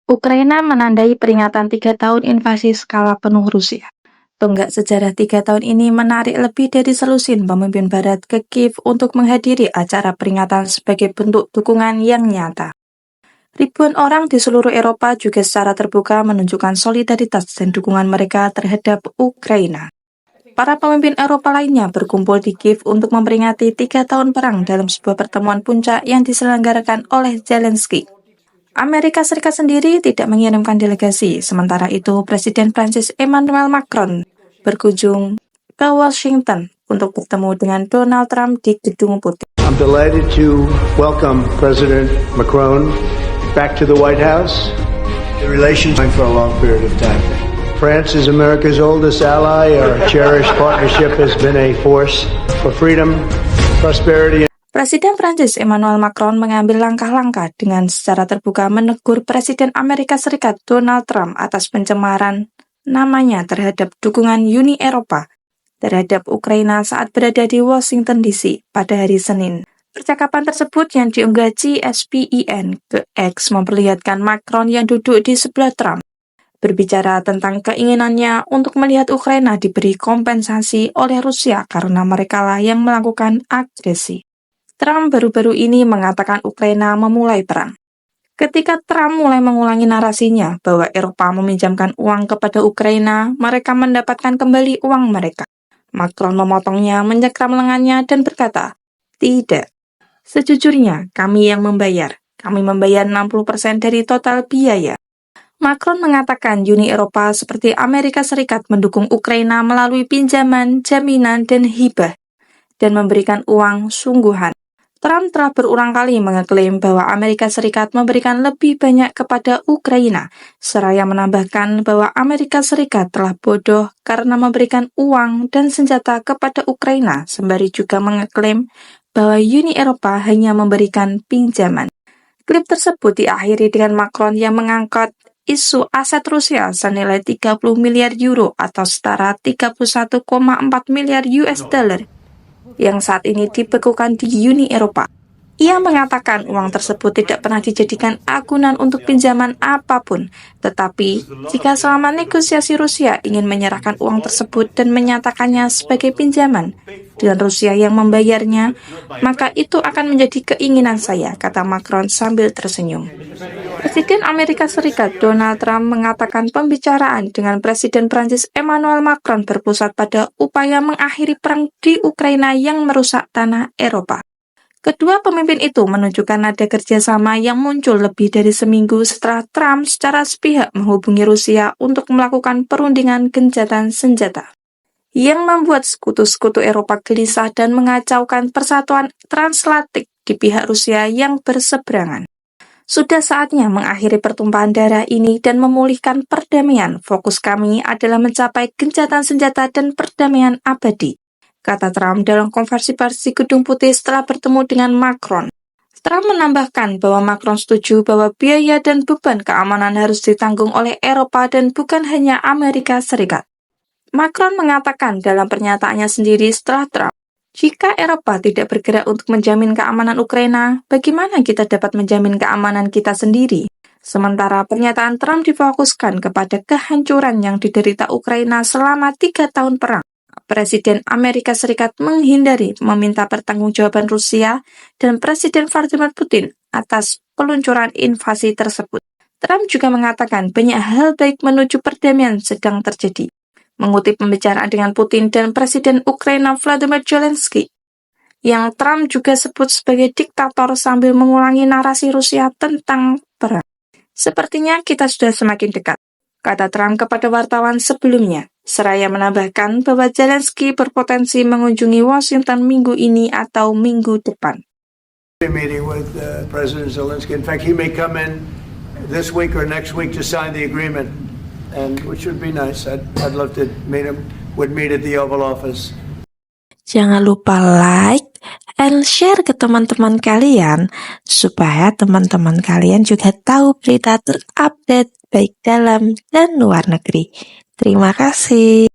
Ukraina menandai peringatan 3 tahun invasi skala penuh Rusia. Tonggak sejarah 3 tahun ini menarik lebih dari selusin pemimpin Barat ke Kiev untuk menghadiri acara peringatan sebagai bentuk dukungan yang nyata. Ribuan orang di seluruh Eropa juga secara terbuka menunjukkan solidaritas dan dukungan mereka terhadap Ukraina. Para pemimpin Eropa lainnya berkumpul di Kiev untuk memperingati 3 tahun perang dalam sebuah pertemuan puncak yang diselenggarakan oleh Zelensky. Amerika Serikat sendiri tidak mengirimkan delegasi, sementara itu Presiden Prancis Emmanuel Macron berkunjung ke Washington untuk bertemu dengan Donald Trump di Gedung Putih. I'm delighted to welcome President Macron back to the White House. The relations for a long period of time. France is America's oldest ally. Our cherished partnership has been a force for freedom, prosperity. Presiden Prancis Emmanuel Macron mengambil langkah-langkah dengan secara terbuka menegur Presiden Amerika Serikat Donald Trump atas pencemaran namanya terhadap dukungan Uni Eropa terhadap Ukraina saat berada di Washington DC pada hari Senin. Percakapan tersebut yang diunggah CSPIN ke X memperlihatkan Macron yang duduk di sebelah Trump, berbicara tentang keinginannya untuk melihat Ukraina diberi kompensasi oleh Rusia karena merekalah yang melakukan agresi. Trump baru-baru ini mengatakan Ukraina memulai perang. Ketika Trump mulai mengulangi narasinya bahwa Eropa meminjamkan uang kepada Ukraina, mereka mendapatkan kembali uang mereka. Macron memotongnya, menyekram lengannya dan berkata, "Tidak. Sejujurnya, kami yang membayar. Kami membayar 60% dari total biaya." Macron mengatakan Uni Eropa seperti Amerika Serikat mendukung Ukraina melalui pinjaman, jaminan, dan hibah, dan memberikan uang sungguhan. Trump telah berulang kali mengeklaim bahwa Amerika Serikat memberikan lebih banyak kepada Ukraina, seraya menambahkan bahwa Amerika Serikat telah bodoh karena memberikan uang dan senjata kepada Ukraina, sembari juga mengeklaim bahwa Uni Eropa hanya memberikan pinjaman. Klip tersebut diakhiri dengan Macron yang mengangkat isu aset Rusia senilai 30 miliar euro atau setara 31,4 miliar US dollar yang saat ini dibekukan di Uni Eropa. Ia mengatakan uang tersebut tidak pernah dijadikan agunan untuk pinjaman apapun, tetapi jika selama negosiasi Rusia ingin menyerahkan uang tersebut dan menyatakannya sebagai pinjaman, dengan Rusia yang membayarnya, maka itu akan menjadi keinginan saya, kata Macron sambil tersenyum. Presiden Amerika Serikat Donald Trump mengatakan pembicaraan dengan Presiden Prancis Emmanuel Macron berpusat pada upaya mengakhiri perang di Ukraina yang merusak tanah Eropa. Kedua pemimpin itu menunjukkan nada kerjasama yang muncul lebih dari seminggu setelah Trump secara sepihak menghubungi Rusia untuk melakukan perundingan gencatan senjata, yang membuat sekutu-sekutu Eropa gelisah dan mengacaukan persatuan transatlantik di pihak Rusia yang berseberangan. Sudah saatnya mengakhiri pertumpahan darah ini dan memulihkan perdamaian. Fokus kami adalah mencapai gencatan senjata dan perdamaian abadi, kata Trump dalam konferensi pers di Gedung Putih setelah bertemu dengan Macron. Trump menambahkan bahwa Macron setuju bahwa biaya dan beban keamanan harus ditanggung oleh Eropa dan bukan hanya Amerika Serikat. Macron mengatakan dalam pernyataannya sendiri setelah Trump, jika Eropa tidak bergerak untuk menjamin keamanan Ukraina, bagaimana kita dapat menjamin keamanan kita sendiri? Sementara pernyataan Trump difokuskan kepada kehancuran yang diderita Ukraina selama 3 tahun perang. Presiden Amerika Serikat menghindari meminta pertanggungjawaban Rusia dan Presiden Vladimir Putin atas peluncuran invasi tersebut. Trump juga mengatakan banyak hal baik menuju perdamaian sedang terjadi. Mengutip pembicaraan dengan Putin dan Presiden Ukraina Volodymyr Zelensky, yang Trump juga sebut sebagai diktator sambil mengulangi narasi Rusia tentang perang. Sepertinya kita sudah semakin dekat, kata Trump kepada wartawan sebelumnya, seraya menambahkan bahwa Zelensky berpotensi mengunjungi Washington minggu ini atau minggu depan. Meeting with President Zelensky. In fact, he may come in this week or next week to sign the agreement, and which would be nice. I'd love to meet him. Would meet at the Oval Office. Jangan lupa like and share ke teman-teman kalian supaya teman-teman kalian juga tahu berita terupdate baik dalam dan luar negeri. Terima kasih.